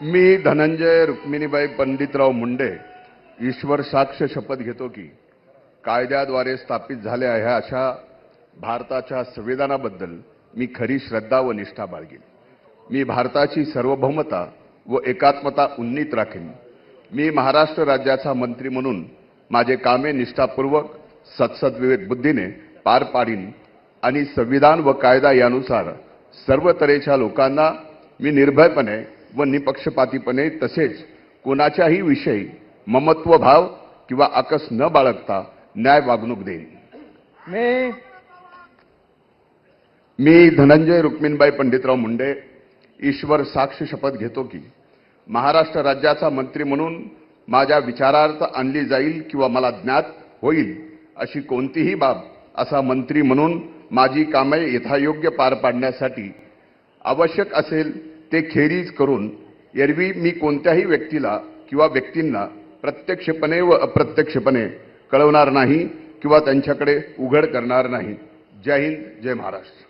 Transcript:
मी धनंजय रुक्मिणीबाई पंडितराव मुंडे ईश्वर साक्ष शपथ घेतो की कायद्याद्वारे स्थापित झाल्या ह्या अशा भारताच्या संविधानाबद्दल मी खरी श्रद्धा व निष्ठा बाळगेन। मी भारताची सार्वभौमता व एकात्मता उन्नीत राखेन। मी महाराष्ट्र राज्याचा मंत्री म्हणून माझे कामे निष्ठापूर्वक सत्सद्विवेक बुद्धीने पार पाडीन आणि संविधान व कायदा यानुसार सर्व तऱ्हेच्या लोकांना मी निर्भयपणे व निपक्षपातीपणे तसेच कोणाच्याही विषयी ममत्व भाव किंवा आकस न बाळगता न्याय वागणूक देईन। मी धनंजय रुक्मिणीबाई पंडितराव मुंडे ईश्वर साक्ष शपथ घेतो की महाराष्ट्र राज्याचा मंत्री म्हणून माझ्या विचारार्थ आणली जाईल किंवा मला ज्ञात होईल अशी कोणतीही बाब असा मंत्री म्हणून माझी कामे यथायोग्य पार पाडण्यासाठी आवश्यक असेल ते खेरीज करून एरवी मी कोणत्याही व्यक्तीला किंवा व्यक्तींना प्रत्यक्षपणे व अप्रत्यक्षपणे कळवणार नाही किंवा त्यांच्याकडे उघड करणार नाही। जय हिंद, जय महाराष्ट्र।